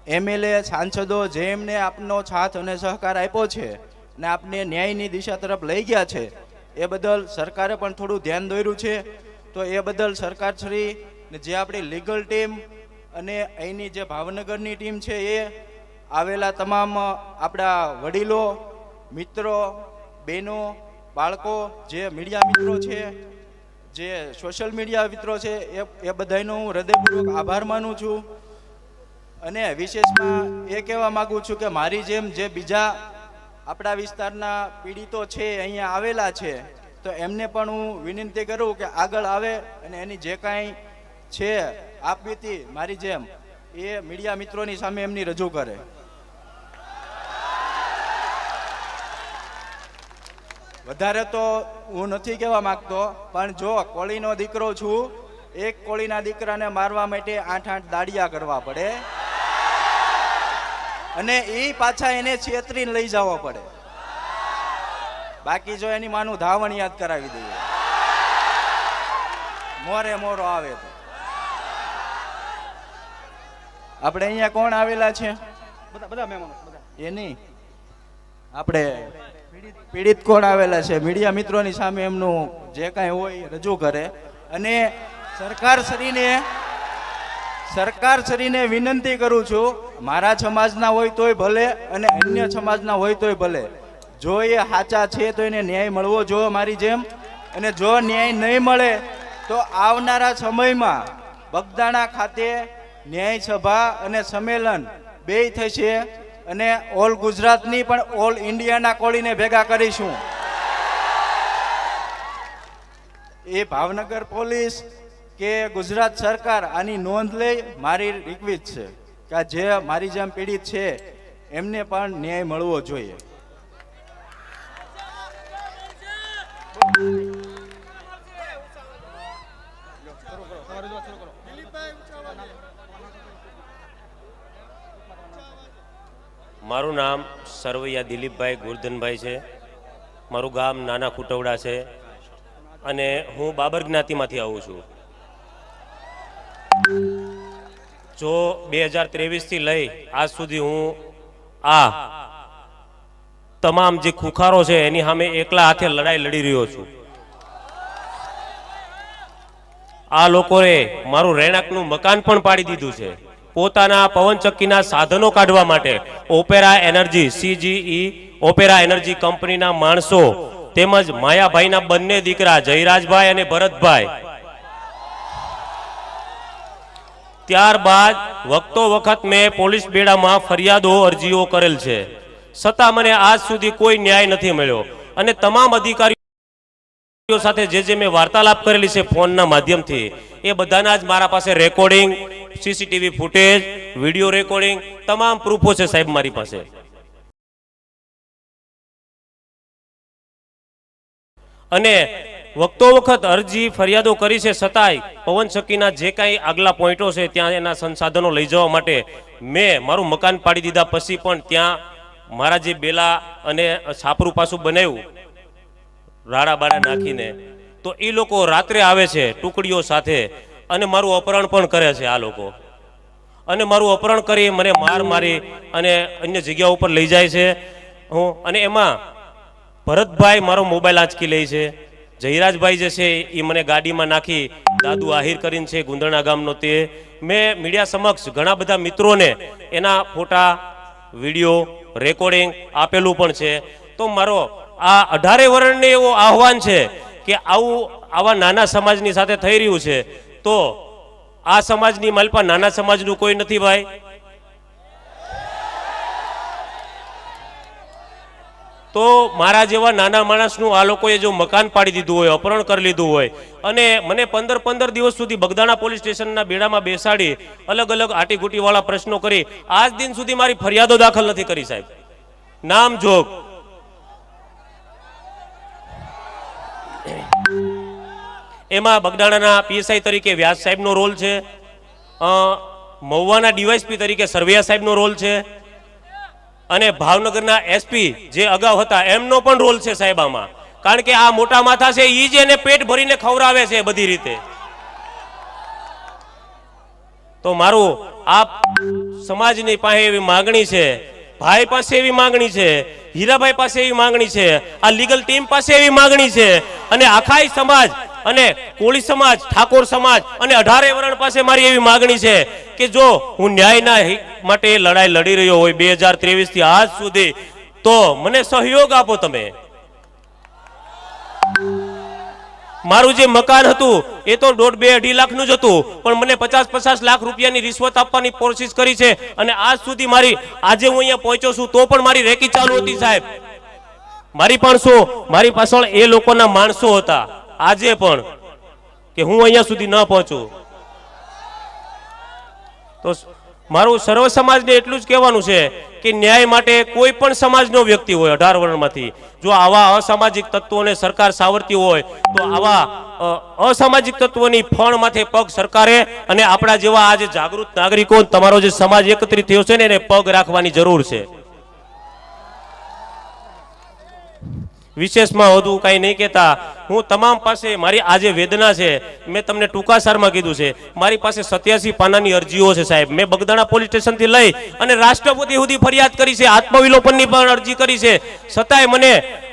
MLA સાંસદો જેમને આપનો સાથ અને સહકાર આપ્યો છે ને આપને ન્યાયની દિશા તરફ લઈ ગયા છે, એ બદલ સરકારે પણ થોડું ધ્યાન દોર્યું છે. તો એ બદલ સરકારશ્રી ને જે આપણી લીગલ ટીમ અને અહીંની જે ભાવનગરની ટીમ છે, એ આવેલા તમામ આપણા વડીલો, મિત્રો, બહેનો, બાળકો, જે મીડિયા મિત્રો છે, જે સોશિયલ મીડિયા મિત્રો છે, એ બધાનો હું હૃદયપૂર્વક આભાર માનું છું. અને વિશેષમાં એ કહેવા માગું છું કે મારી જેમ જે બીજા આપણા વિસ્તારના પીડિતો છે અહીંયા આવેલા છે, તો એમને પણ હું વિનંતી કરું કે આગળ આવે અને એની જે કાંઈ છે આપવીતી મારી જેમ એ મીડિયા મિત્રોની સામે એમની રજૂ કરે. વધારે તો હું નથી કહેવા માંગતો, પણ જો કોળીનો દીકરો છું, એક કોળીના દીકરાને મારવા માટે 8-8 દાડિયા કરવા પડે અને એ પાછા એને છેતરીને લઈ જવો પડે. બાકી જો એની માનું ધાવણ યાદ કરાવી દઈએ, મોરે મોરો આવે તો. આપણે અહીંયા કોણ આવેલા છે? બધા મહેમાનો એ નહીં, આપણે પીડિત કોણ આવેલા છે, મીડિયા મિત્રોની સામે એમનું જે કાંઈ હોય રજૂ કરે. અને સરકારશ્રીને વિનંતી કરું છું, મારા સમાજના હોય તોય ભલે અને અન્ય સમાજના હોય તોય ભલે, જો એ સાચા છે તો એને ન્યાય મળવો જોઈએ મારી જેમ. અને જો ન્યાય નહીં મળે તો આવનારા સમયમાં બગદાણા ખાતે ન્યાય સભા અને સંમેલન બેય થશે અને ઓલ ગુજરાતની પણ ઓલ ઇન્ડિયાના કોળીને ભેગા કરીશું. એ ભાવનગર પોલીસ કે ગુજરાત સરકાર આની નોંધ લઈ મારી રિક્વેસ્ટ છે કે જે મારી જેમ પીડિત છે એમને પણ ન્યાય મળવો જોઈએ. મારું નામ સરવૈયા દિલીપભાઈ ગોરધનભાઈ છે. મારું ગામ નાના કુટવડા છે અને હું બાબર જ્ઞાતિમાંથી આવું છું. જો 2023થી લઈ આજ સુધી હું આ તમામ જે ખુખારો છે એની સામે એકલા હાથે લડાઈ લડી રહ્યો છું. આ લોકોએ મારું રહેણાંકનું મકાન પણ પાડી દીધું છે. પોતાના પવનચક્કીના સાધનો કાઢવા માટે opera energy CGE opera energy કંપનીના માણસો તેમજ માયાભાઈના બંને દીકરા જયરાજભાઈ અને ભરતભાઈ, ત્યારબાદ વખતો વખત મેં પોલીસ બેડામાં ફરિયાદો અરજીઓ કરેલ છે, છતાં મને આજ સુધી કોઈ ન્યાય નથી મળ્યો. અને તમામ અધિકારીઓ સાથે જે મેં વાર્તાલાપ કરેલી છે ફોનના માધ્યમથી, એ બધાના જ મારા પાસે recording, CCTV footage, video recording, તમામ પ્રૂફો છે સાહેબ મારી પાસે. અને વખતો વખત અરજી ફરિયાદો કરી છે, છતાંય પવનચક્કીના જે કાંઈ આગલા પોઈન્ટો છે ત્યાં એના સંસાધનો લઈ જવા માટે મેં મારું મકાન પાડી દીધા પછી પણ ત્યાં મારા જે બેલા અને છાપરું પાછું બનાવ્યું રાડા બાડા નાખીને, તો એ લોકો રાત્રે આવે છે ટુકડીઓ સાથે અને મારું અપહરણ પણ કરે છે આ લોકો. અને મારું અપહરણ કરી મને મારી અને અન્ય જગ્યા ઉપર લઈ જાય છે. અને એમાં ભરતભાઈ મારો મોબાઈલ આંચકી લે છે. જયરાજભાઈ જે છે એ મને ગાડીમાં નાખી દાદુ આહિર કરીને છે ગુંદરણા ગામનો, તે મેં મીડિયા સમક્ષ ઘણા બધા મિત્રોને એના ફોટા, વિડીયો, રેકોર્ડિંગ આપેલું પણ છે. તો મારો આ 18 વર્ષને એવો આહવાન છે કે આવા નાના સમાજની સાથે થઈ રહ્યું છે, તો આ સમાજની માલપા નાના સમાજનું કોઈ નથી ભાઈ. તો મારા જેવા નાના માણસનું આ લોકોએ જો મકાન પાડી દીધું હોય, અપહરણ કરી લીધું હોય અને મને 15 દિવસ સુધી બગદાણા પોલીસ સ્ટેશનના બેડામાં બેસાડી અલગ અલગ આટીઘૂટીવાળા પ્રશ્નો કરી આજ દિન સુધી મારી ફરિયાદો દાખલ નથી કરી સાહેબ. નામ જોગ એમાં બગદાણાના PSI તરીકે વ્યાસ સાહેબનો રોલ છે, મહુવાના DYSP તરીકે સરવૈયા સાહેબનો રોલ છે અને ભાવનગરના SP જે અગાઉ હતા એમનો પણ રોલ છે સાહેબ આમાં. કારણ કે આ મોટા માથા છે એ જ એને પેટ ભરીને ખવડાવે છે બધી રીતે. તો મારું આપ સમાજની પાસે એવી માગણી છે, ભાઈ પાસે એવી માગણી છે, હીરાભાઈ પાસે એવી માગણી છે, આ લીગલ ટીમ પાસે એવી માગણી છે, અને આખાઈ સમાજ અને કોળી સમાજ, ઠાકોર સમાજ અને 18 વર્ણ પાસે મારી એવી માગણી છે કે જો હું ન્યાયના હિત માટે લડાઈ લડી રહ્યો હોય 2023 થી આજ સુધી, તો મને સહયોગ આપો તમે. મારું જે મકાન હતું એ તો 1.5-2 લાખનું જ હતું, પણ મને 50-50 લાખ રૂપિયાની રિશ્વત આપવાની કોશિશ કરી છે, અને આજ સુધી મારી, આજે હું અહીંયા પહોંચ્યો છું તો પણ મારી રેકી ચાલુ હતી સાહેબ. મારી પાછળ એ લોકોના માણસો હતા આજે પણ, કે હું અહીંયા સુધી ન પહોંચું. તો મારું સર્વ સમાજને એટલું જ કહેવાનું છે કે ન્યાય માટે કોઈ પણ સમાજનો વ્યક્તિ હોય 18 વર્ણમાંથી, જો આવા અસામાજિક તત્વોને સરકાર સાવરતી હોય તો આવા અસામાજિક તત્વોની ફણ માથે પગ સરકારે અને આપણા જેવા આજે જાગૃત નાગરિકો, તમારો જે સમાજ એકત્રિત થયો છે ને, એને પગ રાખવાની જરૂર છે. વિશેષમાં વધુ કાંઈ નહીં કહેતા, હું તમામ પાસે મારી આજે વેદના છે, મેં તમને ટૂંકા સારમાં કીધું છે, મારી પાસે 87 પાનાની અરજીઓ છે સાહેબ. મેં બગદાણા પોલીસ સ્ટેશનથી લઈ અને રાષ્ટ્રપતિ સુધી ફરિયાદ કરી છે, આત્મવિલોપનની પણ અરજી કરી છે, છતાંય મને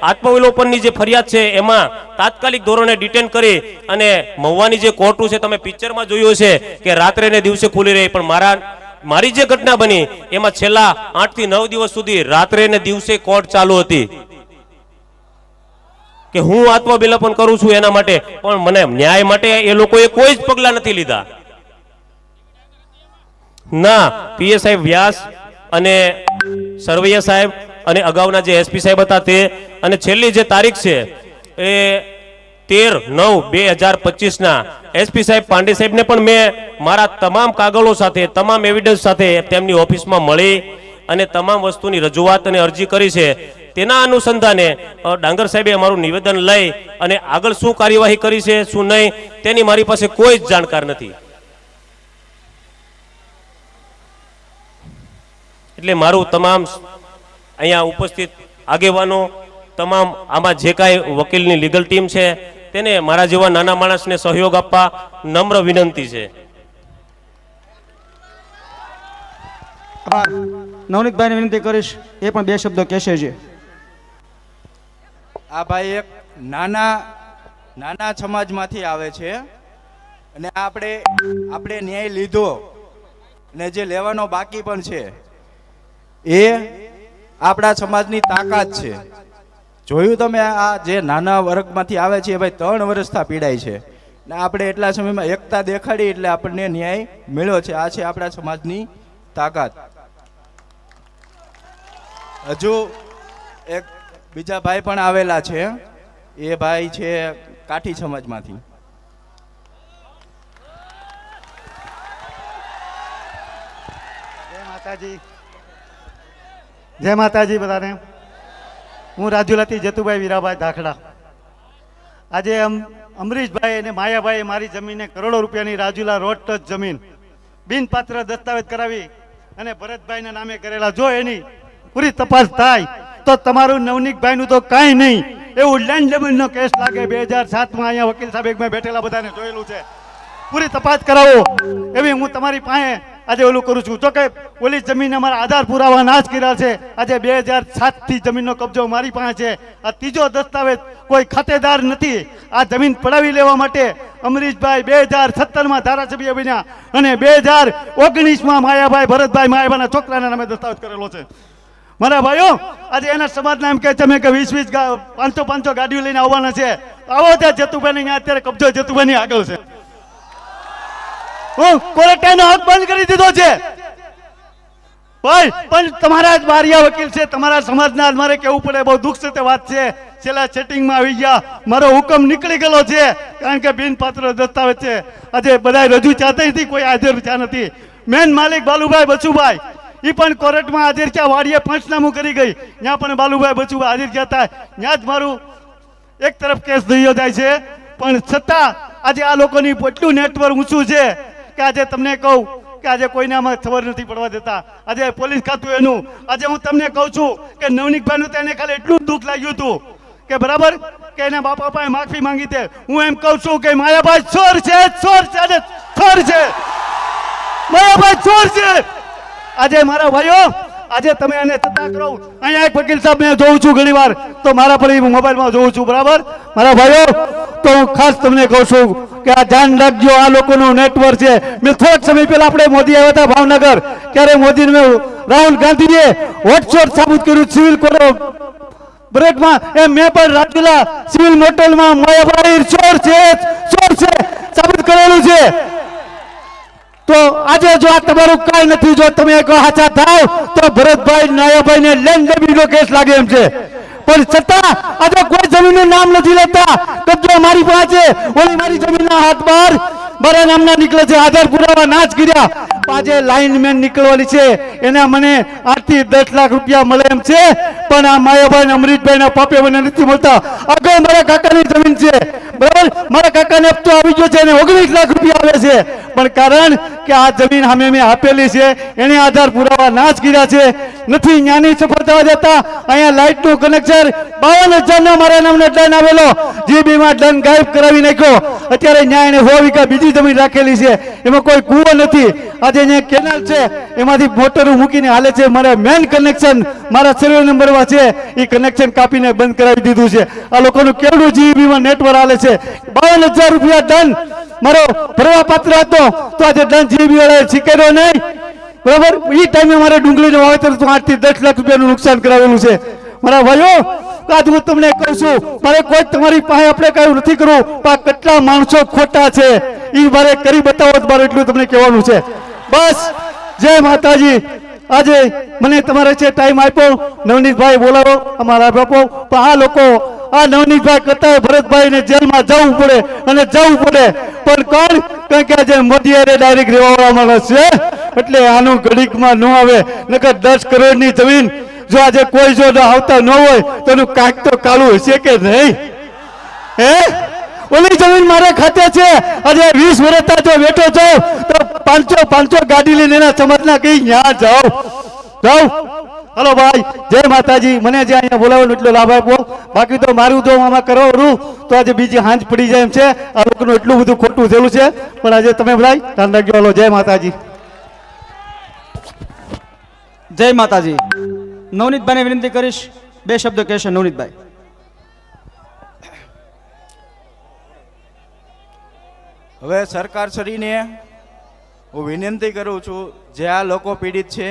આત્મવિલોપનની જે ફરિયાદ છે એમાં તાત્કાલિક ધોરણે ડિટેન કરી અને મહુવાની જે કોર્ટો છે, તમે પિક્ચરમાં જોયું છે કે રાત્રે ને દિવસે ખુલી રહી, પણ મારી જે ઘટના બની એમાં છેલ્લા 8 થી 9 દિવસ સુધી રાત્રે ને દિવસે કોર્ટ ચાલુ હતી કે હું આત્મવિલોપન કરું છું એના માટે, પણ મને ન્યાય માટે એ લોકોએ કોઈ જ પગલા નથી લીધા. ના પીએસઆઈ વ્યાસ અને સરવૈયા સાહેબ અને અગાઉના જે એસપી સાહેબ હતા તે, અને છેલ્લી જે તારીખ છે એ 13/9/2025 ના એસપી સાહેબ પાંડે સાહેબને પણ મેં મારા તમામ કાગળો સાથે, તમામ એવિડન્સ સાથે તેમની ઓફિસમાં મળી અને તમામ વસ્તુની રજૂઆત અને અરજી કરી છે. તેના અનુસંધાને ડાંગર સાહેબે અમારું નિવેદન લઈ અને આગળ શું કાર્યવાહી કરી છે શું નહીં તેની મારી પાસે કોઈ જ જાણકાર નથી. એટલે મારું તમામ અહીંયા ઉપસ્થિત આગેવાનો, તમામ આમાં જે કાંઈ વકીલની લીગલ ટીમ છે તેને મારા જેવા નાના માણસને સહયોગ આપવા નમ્ર વિનંતી છે. નવનીતભાઈને વિનંતી કરીશ, એ પણ 2 શબ્દો કહેશે છે. આ ભાઈ એક નાના સમાજમાંથી આવે છે, અને આપણે ન્યાય લીધો ને જે લેવાનો બાકી પણ છે એ આપણા સમાજની તાકાત છે. જોયું તમે, આ જે નાના વર્ગમાંથી આવે છે એ ભાઈ 3 વર્ષથી પીડાય છે, ને આપણે એટલા સમયમાં એકતા દેખાડી એટલે આપણને ન્યાય મળ્યો છે. આ છે આપણા સમાજની તાકાત. હજુ એક બીજા ભાઈ પણ આવેલા છે, એ ભાઈ છે કાઠી સમાજમાંથી. જય માતાજી બધાને. હું રાજુલાથી જતુભાઈ વીરાભાઈ દાખલા. આજે અમરીશભાઈ અને માયાભાઈ મારી જમીને કરોડો રૂપિયાની રાજુલા રોડ ટચ જમીન બિનપાત્ર દસ્તાવેજ કરાવી અને ભરતભાઈના નામે કરેલા. જો એની પૂરી તપાસ થાય તો તમારું નવનીતભાઈનું તો કાંઈ નહીં, એવું લેન્ડ લેબલનો કેસ લાગે. 2007માં અહીંયા વકીલ સાહેબ મેં બેઠેલા બધાને જોયેલું છે. પૂરી તપાસ કરાવો એવી હું તમારી પાસે આજે ઓલું કરું છું. જો કે ઓલી જમીન અમારા આધાર પુરાવા નાશ કર્યા છે. આજે 2007 થી જમીનનો કબજો મારી પાસે છે. આ ત્રીજો દસ્તાવેજ, કોઈ ખાતેદાર નથી. આ જમીન પડાવી લેવા માટે અમરીશભાઈ 2017માં ધારાસભ્ય બન્યા અને 2019માં માયાભાઈ, ભરતભાઈ માયાભાઈના છોકરાના નામે દસ્તાવેજ કરેલો છે. મારા ભાઈઓ, આજે એના સમાજના એમ કહે છે અમે કે 20 500 ગાડીઓ લઈને આવવાના છે. આવો ત્યાં જતુભાઈ અત્યારે કબજો જતુભાઈની આગળ છે. હું કોર્ટેનો હક બંધ કરી દીધો છે ભાઈ, પણ તમારા જ બારિયા વકીલ છે, તમારા સમાજના મારે કેવું પડે. બહુ દુઃખ સાથે વાત છે. છેલ્લા સેટિંગમાં આવી ગયા, મારો હુકમ નીકળી ગયેલો છે કારણ કે બિનપાત્ર દસ્તાવેજ છે. આજે બધા રજૂ ચાહતા નથી, કોઈ હાજર થયા નથી. મેન માલિક બાલુભાઈ બચુભાઈ એ પણ કોર્ટમાં હાજર થયા. વાડીએ પંચનામું કરી ગઈ, ત્યાં પણ બાલુભાઈ બચુભાઈ હાજર થયા હતા. ત્યાં જ મારું એક તરફ કેસ થયો જાય છે. પણ છતાં આજે આ લોકોની એટલું નેટવર્ક ઊંચું છે કે આજે તમને કહું કે આજે કોઈને આમાં ખબર નથી પડવા દેતા. આજે પોલીસ ખાતું એનું. આજે હું તમને કહું છું કે નવનીતભાઈનું તેને ખાલી એટલું જ દુઃખ લાગ્યું હતું કે બરાબર કે એના બાપા પાસે માફી માંગી તે. હું એમ કહું છું કે માયાભાઈ ચોર છે, ચોર છે અને ચોર છે. માયાભાઈ ચોર છે. આજે મારા ભાઈઓ, આજે તમે એને સત્તા કરો. અહીંયા એક વકીલ સાહેબ મેં જોઉં છું ઘણી વાર, તો મારા પર મોબાઈલમાં જોઉં છું, બરાબર મારા ભાઈઓ. તો હું ખાસ તમને કહું છું કે આ ધ્યાન રાખજો, આ લોકોનું નેટવર્ક છે. મેં થોડાક સમય પહેલા આપણે મોદી આવ્યા હતા ભાવનગર, ત્યારે મોદીને રાહુલ ગાંધીએ વોટશોટ સાબિત કર્યું સિવિલ કોડ બ્રેકમાં. એ મેં પણ રાજુલા સિવિલ મોટેલમાં માયાભાઈ ચોર છે સાબિત કરેલું છે. તો આજે જો આ તમારું કાંઈ નથી, જો તમે એક હાચા થાવ તો ભરતભાઈ નાયાભાઈ ને લેન્ડ ડેબિટનો કેસ લાગે એમ છે. પણ છતાં આજે કોઈ જમીનનું નામ નથી લેતા. કબજો મારી પાસે, ઓલી મારી જમીનના હાથ બહાર મારા નામના નીકળે છે, આધાર પુરાવા ના જ કર્યા. આજે લાઇનમેન નીકળવાની છે, એના મને 8 થી 10 લાખ રૂપિયા મળે એમ છે. પણ આ માયાભાઈ ને અમરીશભાઈ ના પાપે મને નથી મળતા. આગળ મારા કાકાની જમીન છે, બરાબર, મારા કાકાને હપ્તો આવી ગયો છે અને 19 લાખ રૂપિયા આવે છે. પણ કારણ કે આ જમીન સામે મેં આપેલી છે, એને આધાર પુરાવા ના જ કર્યા છે. નથી જ્ઞાની સફળતા જતા. અહીંયા લાઇટનું કનેક્શન 52,000 નો મારા નામને દંડ આવેલો, જીબી માં દંડ ગાયબ કરાવી નાખ્યો. અત્યારે ન્યાય ને 100 વીઘા બીજી જમીન રાખેલી છે, એમાં કોઈ કૂવો નથી. આજે અહીંયા કેનાલ છે, એમાંથી મોટરો મૂકીને હાલે છે. મારા મેન કનેક્શન મારા સર્વે નંબરમાં છે, એ કનેક્શન કાપીને બંધ કરાવી દીધું છે. આ લોકોનું કેવડું જીબી માં નેટવર્ક હાલે છે. 52,000 રૂપિયા દંડ મારો ભરવા પાત્ર હતો, તો આજે દંડ જીબી વાળાએ સ્વીકાર્યો નહીં, બરાબર. એ ટાઈમે મારે ડુંગળીનું વાવેતર તો 8 થી 10 લાખ રૂપિયાનું નુકસાન કરાવેલું છે. મારા ભાઈઓ, આજ હું તમને કહું છું, મારે કોઈ તમારી પાસે આપણે કઈ નથી કરવું, પણ કેટલા માણસો ખોટા છે એ મારે કરી બતાવો. મારે એટલું તમને કહેવાનું છે, બસ. જય માતાજી. આજે મને તમારે છે ટાઈમ આપ્યો, નવનીતભાઈ બોલાવો, અમારા બાપો. પણ આ લોકો, આ નવનીતભાઈ કરતા ભરતભાઈ ને જેલમાં જવું પડે અને જવું પડે. પણ કોણ? કારણ કે આજે મોદી અરે ડાયરેક્ટ રહેવા માણસ છે, એટલે આનું ઘડીકમાં ન આવે. નકર 10 કરોડની જમીન જો આજે કોઈ જો આવતા ન હોય તો એનું કાંઈક તો કાળું હશે કે નહીં? હે, ઓલી જમીન મારે ખાતે છે. આજે 20 વર્ષ જો બેઠો જાઉં તો 500 ગાડી લઈને એના સમાજના કઈ ન્યા જાઉં. હલો ભાઈ, જય માતાજી. મને જે અહીંયા બોલાવવાનું એટલો લાભ આપ્યો. બાકી તો મારું જો આમાં કરવું તો આજે બીજી હાંજ પડી જાય એમ છે. આ લોકોનું એટલું બધું ખોટું થયેલું છે. પણ આજે તમે બધા ધ્યાન રાખજો. હલો, જય માતાજી. જય માતાજી. નવનીતભાઈને વિનંતી કરીશ, 2 શબ્દ કહેશે નવનીતભાઈ. હવે સરકારશ્રીને હું વિનંતી કરું છું, જે આ લોકો પીડિત છે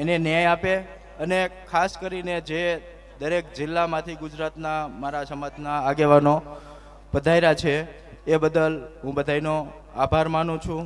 એને ન્યાય આપે. અને ખાસ કરીને જે દરેક જિલ્લામાંથી ગુજરાતના મારા સમાજના આગેવાનો પધાર્યા છે, એ બદલ હું બધાનો આભાર માનું છું.